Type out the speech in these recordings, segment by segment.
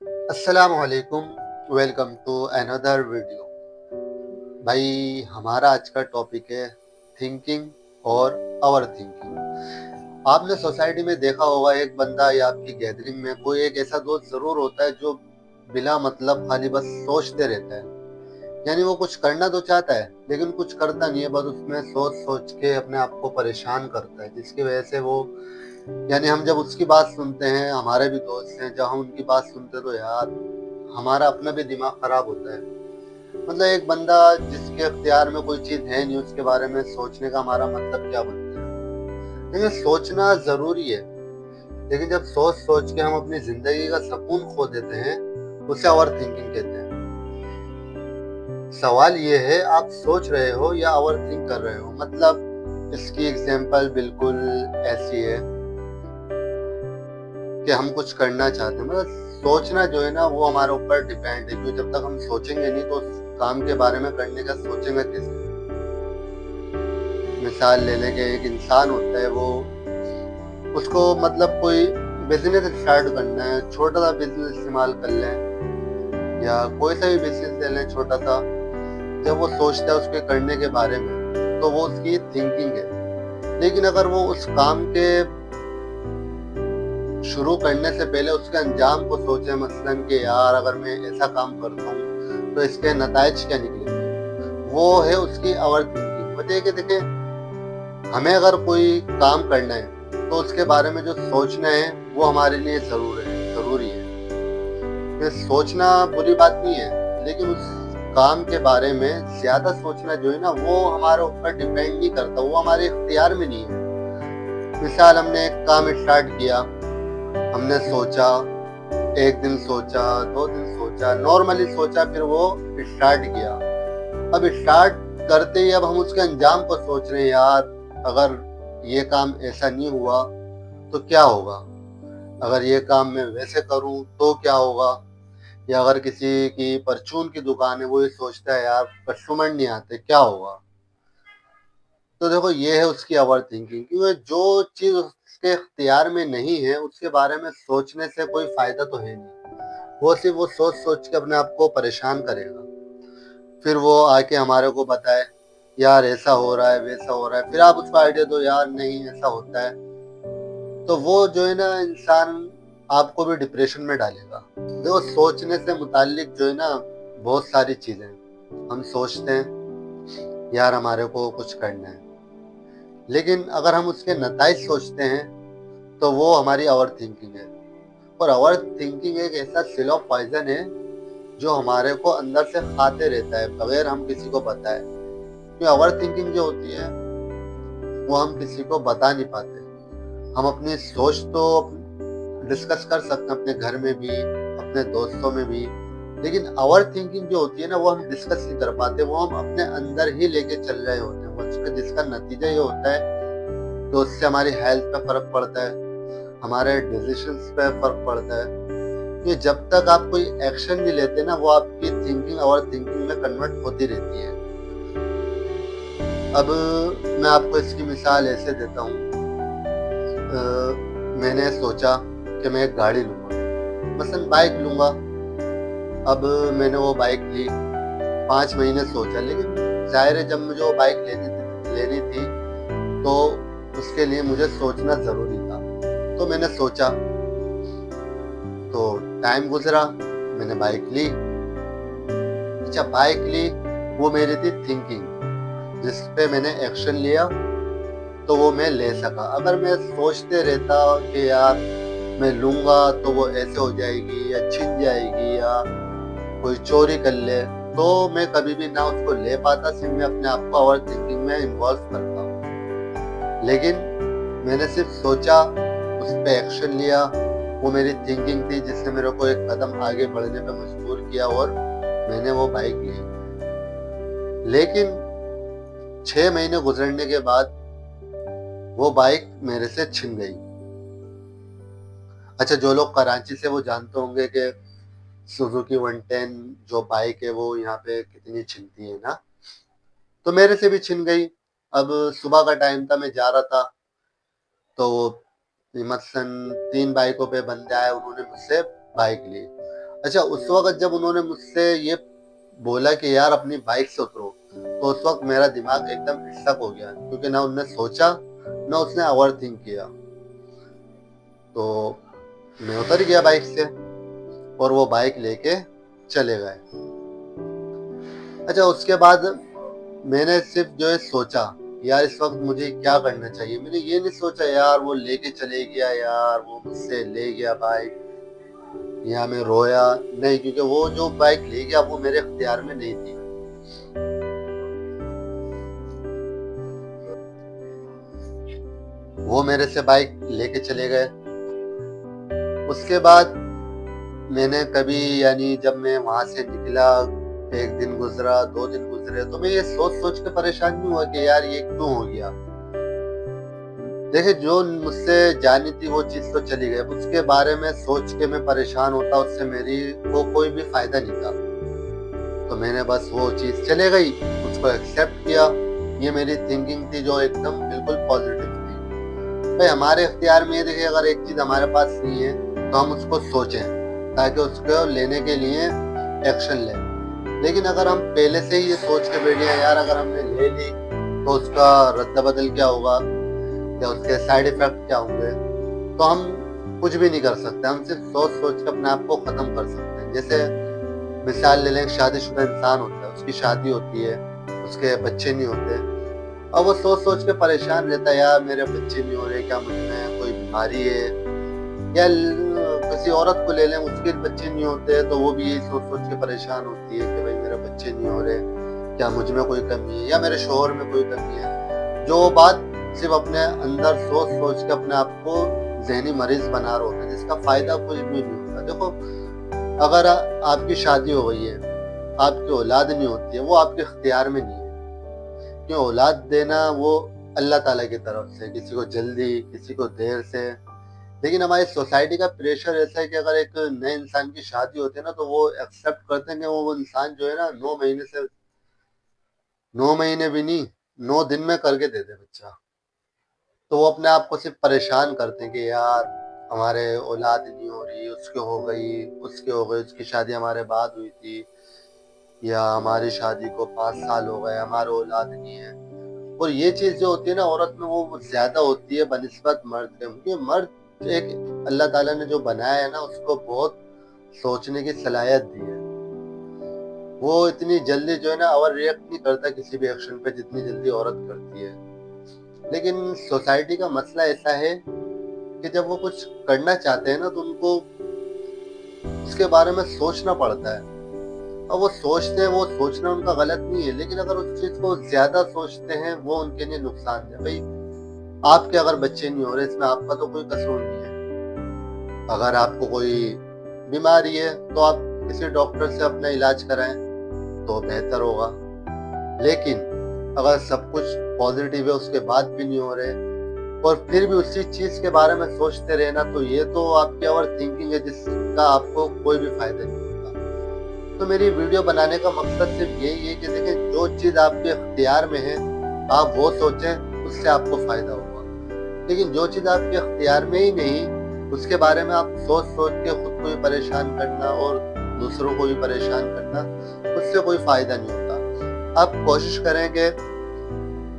السلام علیکم. Welcome to another video. بھائی ہمارا آج کا ٹاپک ہے تھنکنگ اور اوور تھنکنگ. آپ نے سوسائٹی میں دیکھا ہوگا ایک بندہ یا آپ کی گیدرنگ میں کوئی ایک ایسا دوست ضرور ہوتا ہے جو بلا مطلب خالی بس سوچتے رہتا ہے. یعنی وہ کچھ کرنا تو چاہتا ہے لیکن کچھ کرتا نہیں ہے, بس اس میں سوچ سوچ کے اپنے آپ کو پریشان کرتا ہے, جس کی وجہ سے وہ یعنی ہم جب اس کی بات سنتے ہیں, ہمارے بھی دوست ہیں, جب ہم ان کی بات سنتے تو یار ہمارا اپنا بھی دماغ خراب ہوتا ہے. مطلب ایک بندہ جس کے اختیار میں کوئی چیز ہے نہیں, اس کے بارے میں سوچنے کا ہمارا مطلب کیا بنتا ہے؟ لیکن سوچنا ضروری ہے, لیکن جب سوچ سوچ کے ہم اپنی زندگی کا سکون کھو دیتے ہیں اسے اوور تھنکنگ کہتے ہیں. سوال یہ ہے آپ سوچ رہے ہو یا اوور تھنک کر رہے ہو. مطلب اس کی ایگزامپل بالکل ایسی ہے کہ ہم کچھ کرنا چاہتے ہیں, مطلب سوچنا جو ہے نا وہ ہمارے اوپر ڈیپینڈ ہے, کیونکہ جب تک ہم سوچیں گے نہیں تو اس کام کے بارے میں کرنے کا سوچیں گے کیسے. مثال لے لیں کہ ایک انسان ہوتا ہے, وہ اس کو مطلب کوئی بزنس اسٹارٹ کرنا ہے, چھوٹا سا بزنس استعمال کر لیں یا کوئی سا بھی بزنس لے لیں چھوٹا سا. جب وہ سوچتا ہے اس کے کرنے کے بارے میں تو وہ اس کی تھنکنگ ہے. لیکن اگر وہ اس کام کے شروع کرنے سے پہلے اس کے انجام کو سوچے, مثلاً کہ یار اگر میں ایسا کام کرتا ہوں تو اس کے نتائج کیا نکلیں گے, وہ ہے اس کی اوور تھنکنگ. وجہ کہ دیکھیں ہمیں اگر کوئی کام کرنا ہے تو اس کے بارے میں جو سوچنا ہے وہ ہمارے لیے ضروری ہے. کہ سوچنا بری بات نہیں ہے, لیکن اس کام کے بارے میں زیادہ سوچنا جو ہے نا وہ ہمارے اوپر ڈیپینڈ نہیں کرتا, وہ ہمارے اختیار میں نہیں ہے. مثال ہم نے ایک کام اسٹارٹ کیا, ہم نے سوچا, ایک دن سوچا, 2 دن سوچا, نارملی سوچا, پھر وہ اسٹارٹ کیا. اب اسٹارٹ کرتے ہی اب ہم اس کے انجام کو سوچ رہے ہیں, یار اگر یہ کام ایسا نہیں ہوا تو کیا ہوگا, اگر یہ کام میں ویسے کروں تو کیا ہوگا, یا اگر کسی کی پرچون کی دکان ہے وہ یہ سوچتا ہے یار کسٹمر نہیں آتے کیا ہوگا. تو دیکھو یہ ہے اس کی اوور تھنکنگ, کیونکہ جو چیز اس کے اختیار میں نہیں ہے اس کے بارے میں سوچنے سے کوئی فائدہ تو ہے نہیں, وہ صرف وہ سوچ سوچ کے اپنے آپ کو پریشان کرے گا. پھر وہ آ کے ہمارے کو بتائے یار ایسا ہو رہا ہے ویسا ہو رہا ہے, پھر آپ اس کو آئیڈیا دو یار نہیں ایسا ہوتا ہے, تو وہ جو ہے نا انسان آپ کو بھی ڈپریشن میں ڈالے گا. دیکھو سوچنے سے متعلق جو ہے نا بہت ساری چیزیں ہم سوچتے ہیں یار ہمارے کو کچھ کرنا ہے, لیکن اگر ہم اس کے نتائج سوچتے ہیں تو وہ ہماری اوور تھنکنگ ہے. اور اوور تھنکنگ ایک ایسا سیل آف پوائزن ہے جو ہمارے کو اندر سے کھاتے رہتا ہے بغیر ہم کسی کو بتائے. کیونکہ اوور تھنکنگ جو ہوتی ہے وہ ہم کسی کو بتا نہیں پاتے. ہم اپنی سوچ تو ڈسکس کر سکتے ہیں اپنے گھر میں بھی, اپنے دوستوں میں بھی, لیکن اوور تھنکنگ جو ہوتی ہے نا وہ ہم ڈسکس نہیں کر پاتے, وہ ہم اپنے اندر ہی لے کے چل رہے ہوتے ہیں, جس کا نتیجہ یہ ہوتا ہے تو اس سے ہماری ہیلتھ پہ فرق پڑتا ہے, ہمارے ڈیسیشنز پہ فرق پڑتا ہے. کہ جب تک آپ کوئی ایکشن نہیں لیتے نا وہ آپ کی تھنکنگ اوور تھنکنگ میں کنورٹ ہوتی رہتی ہے. اب میں آپ کو اس کی مثال ایسے دیتا ہوں, میں نے سوچا کہ میں ایک گاڑی لوں گا, مثلا بائک لوں گا. اب میں نے وہ بائک لی, 5 مہینے سوچا, لیکن ظاہر ہے جب مجھے وہ بائک لینی تھی تو اس کے لیے مجھے سوچنا ضروری تھا. تو میں نے سوچا, تو ٹائم گزرا, میں نے بائک لی. اچھا بائک لی وہ میری تھی تھنکنگ, جس پہ میں نے ایکشن لیا تو وہ میں لے سکا. اگر میں سوچتے رہتا کہ یار میں لوں گا تو وہ ایسے ہو جائے گی یا چھن جائے گی یا کوئی چوری کر لے, تو میں کبھی بھی نہ اس کو لے پاتا, صرف میں اپنے آپ کو اوور تھنکنگ میں انوالو کرتا ہوں. لیکن میں نے صرف سوچا, اس پہ ایکشن لیا, وہ میری تھنکنگ تھی جس نے میرے کو ایک قدم آگے بڑھنے پہ مجبور کیا اور میں نے وہ بائک لی. لیکن 6 مہینے گزرنے کے بعد وہ بائک میرے سے چھن گئی. اچھا جو لوگ کراچی سے وہ جانتے ہوں گے کہ سوزوکی 110 جو بائک ہے وہ یہاں پہ کتنی چھنتی ہے نا, تو میرے سے بھی چھن گئی. اب صبح کا ٹائم تھا, میں جا رہا تھا, تو مثلاً 3 بائکوں پہ بندے آئے, انہوں نے مجھ سے بائک لی. اچھا اس وقت جب انہوں نے مجھ سے یہ بولا کہ یار اپنی بائک سے اترو، تو اس وقت میرا دماغ ایک دم اسٹک ہو گیا، کیونکہ نہ انہوں نے سوچا نہ اس نے اوور تھنک کیا. تو میں اتر گیا بائک سے اور وہ بائک لے کے چلے گئے. اچھا اس کے بعد میں نے صرف جو ہے سوچا یار اس وقت مجھے کیا کرنا چاہیے. میں نے یہ نہیں سوچا یار وہ لے کے چلے گیا، یار وہ مجھ سے لے گیا بائک، یا میں رویا نہیں، کیونکہ وہ جو بائک لے گیا وہ میرے اختیار میں نہیں تھی. وہ میرے سے بائک لے کے چلے گئے. اس کے بعد میں نے کبھی یعنی جب میں وہاں سے نکلا، ایک دن گزرا، 2 دن گزرے، تو میں یہ سوچ کے پریشان نہیں ہوا کہ یار یہ کیوں ہو گیا. دیکھیں جو مجھ سے جانی تھی وہ چیز تو چلی گئی، اس کے بارے میں سوچ کے میں پریشان ہوتا، اس سے میری کو کوئی بھی فائدہ نہیں تھا. تو میں نے بس وہ چیز چلے گئی، اس کو ایکسیپٹ کیا. یہ میری تھنکنگ تھی جو ایک دم بالکل پازیٹیو تھی. بھائی ہمارے اختیار میں یہ دیکھیں، اگر ایک چیز ہمارے پاس نہیں ہے تو ہم اس کو سوچیں تاکہ اس کو لینے کے لیے ایکشن لیں. لیکن اگر ہم پہلے سے ہی یہ سوچ کے بیٹھے ہیں یار اگر ہم نے لے لی تو اس کا رد بدل کیا ہوگا یا اس کے سائیڈ ایفیکٹ کیا ہوں گے، تو ہم کچھ بھی نہیں کر سکتے. ہم صرف سوچ کے اپنے آپ کو ختم کر سکتے ہیں. جیسے مثال لے لیں، شادی شدہ انسان ہوتا ہے، اس کی شادی ہوتی ہے، اس کے بچے نہیں ہوتے، اور وہ سوچ کے پریشان رہتا ہے یار میرے بچے نہیں ہو رہے، کیا مجھ میں کوئی بیماری ہے. یا کسی عورت کو لے لیں، اس کے بچے نہیں ہوتے تو وہ بھی یہی سوچ کے پریشان ہوتی ہے کہ بھائی میرے بچے نہیں ہو رہے، کیا مجھ میں کوئی کمی ہے یا میرے شوہر میں کوئی کمی ہے. جو بات صرف اپنے اندر سوچ کے اپنے آپ کو ذہنی مریض بنا رہے ہوتے ہیں، جس کا فائدہ کچھ بھی نہیں ہوتا. دیکھو اگر آپ کی شادی ہو گئی ہے، آپ کی اولاد نہیں ہوتی ہے، وہ آپ کے اختیار میں نہیں ہے. کہ اولاد دینا وہ اللہ تعالیٰ کی طرف سے، کسی کو جلدی کسی کو دیر سے. لیکن ہماری سوسائٹی کا پریشر ایسا ہے کہ اگر ایک نئے انسان کی شادی ہوتی ہے نا تو وہ ایکسیپٹ کرتے ہیں کہ وہ انسان جو ہے نا 9 مہینے بھی نہیں، 9 دن میں کر کے دے دے بچہ. تو وہ اپنے آپ کو صرف پریشان کرتے ہیں کہ یار ہمارے اولاد نہیں ہو رہی، اس کی ہو گئی، اس کی شادی ہمارے بعد ہوئی تھی، یا ہماری شادی کو 5 سال ہو گئے، ہمارے اولاد نہیں ہے. اور یہ چیز جو ہوتی ہے نا عورت میں وہ زیادہ ہوتی ہے بنسبت مرد کے، کیونکہ مرد ایک اللہ تعالیٰ نے جو بنایا ہے نا اس کو بہت سوچنے کی صلاحیت دی ہے. وہ اتنی جلدی جو ہے نا اور ریئیکٹ نہیں کرتا کسی بھی ایکشن پہ جتنی جلدی عورت کرتی ہے. لیکن سوسائٹی کا مسئلہ ایسا ہے کہ جب وہ کچھ کرنا چاہتے ہیں نا تو ان کو اس کے بارے میں سوچنا پڑتا ہے. اور وہ سوچتے ہیں، وہ سوچنا ان کا غلط نہیں ہے، لیکن اگر اس چیز کو زیادہ سوچتے ہیں وہ ان کے لیے نقصان ہے. بھائی آپ کے اگر بچے نہیں ہو رہے اس میں آپ کا تو کوئی قصور نہیں ہے. اگر آپ کو کوئی بیماری ہے تو آپ کسی ڈاکٹر سے اپنا علاج کرائیں تو بہتر ہوگا. لیکن اگر سب کچھ پازیٹیو ہے اس کے بعد بھی نہیں ہو رہے اور پھر بھی اسی چیز کے بارے میں سوچتے رہنا، تو یہ تو آپ کی اوور تھنکنگ ہے جس کا آپ کو کوئی بھی فائدہ نہیں ہوگا. تو میری ویڈیو بنانے کا مقصد صرف یہی ہے کہ دیکھیں جو چیز آپ کے اختیار میں ہے آپ وہ سوچیں، اس سے آپ کو فائدہ ہوگا. لیکن جو چیز آپ کے اختیار میں ہی نہیں اس کے بارے میں آپ سوچ کے خود کو بھی پریشان کرنا اور دوسروں کو بھی پریشان کرنا، اس سے کوئی فائدہ نہیں ہوتا. آپ کوشش کریں کہ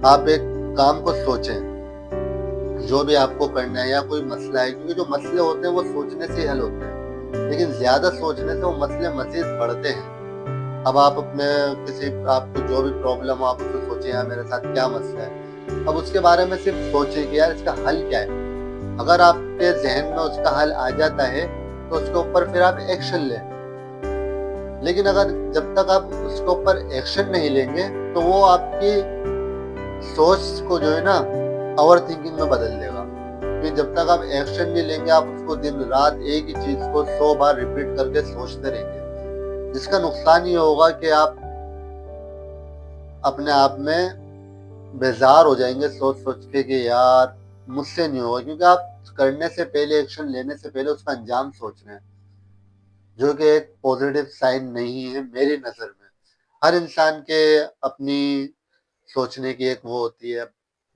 آپ ایک کام کو سوچیں جو بھی آپ کو کرنا ہے، یا کوئی مسئلہ ہے، کیونکہ جو مسئلے ہوتے ہیں وہ سوچنے سے حل ہوتے ہیں، لیکن زیادہ سوچنے سے وہ مسئلے مزید بڑھتے ہیں. اب آپ اپنے آپ کو جو بھی پرابلم ہو آپ اس کو سوچیں یار میرے ساتھ کیا مسئلہ ہے. اب اس کے بارے میں صرف سوچیں کہ یار اس کا حل کیا ہے. اگر آپ کے ذہن میں اس کا حل آ جاتا ہے تو اس کے اوپر پھر آپ ایکشن لیں. لیکن اگر جب تک آپ اس کے اوپر ایکشن نہیں لیں گے تو وہ آپ کی سوچ کو جو ہے نا اوور تھنکنگ میں بدل دے گا. کہ جب تک آپ ایکشن نہیں لیں گے آپ اس کو دن رات ایک ہی چیز کو 100 بار ریپیٹ کر کے سوچتے رہیں گے، جس کا نقصان یہ ہوگا کہ آپ اپنے آپ میں بیزار ہو جائیں گے سوچ کے کہ یار مجھ سے نہیں ہوگا. کیونکہ آپ کرنے سے پہلے، ایکشن لینے سے پہلے اس کا انجام سوچ رہے ہیں، جو کہ ایک پازیٹیو سائن نہیں ہے میری نظر میں. ہر انسان کے اپنی سوچنے کی ایک وہ ہوتی ہے.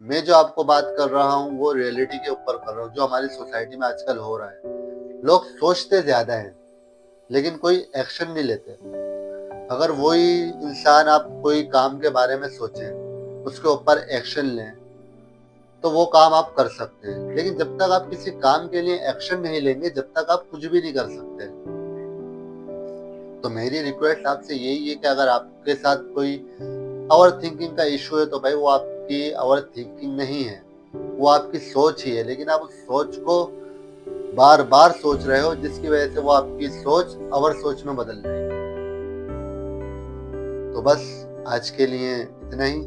میں جو آپ کو بات کر رہا ہوں وہ ریئلٹی کے اوپر کر رہا ہوں جو ہماری سوسائٹی میں آج کل ہو رہا ہے. لوگ سوچتے زیادہ ہیں لیکن کوئی ایکشن نہیں لیتے. اگر وہی انسان آپ کوئی کام کے بارے میں سوچیں، اس کے اوپر ایکشن لیں، تو وہ کام آپ کر سکتے ہیں. لیکن جب تک آپ کسی کام کے لیے ایکشن نہیں لیں گے، جب تک آپ کچھ بھی نہیں کر سکتے. تو میری ریکویسٹ آپ سے یہی ہے کہ اگر آپ کے ساتھ کوئی اوور تھنکنگ کا ایشو ہے تو بھائی وہ آپ کی اوور تھنکنگ نہیں ہے، وہ آپ کی سوچ ہی ہے. لیکن آپ اس سوچ کو بار بار سوچ رہے ہو، جس کی وجہ سے وہ آپ کی سوچ اوور سوچ میں بدل رہی ہے. تو بس آج کے لیے اتنا ہی.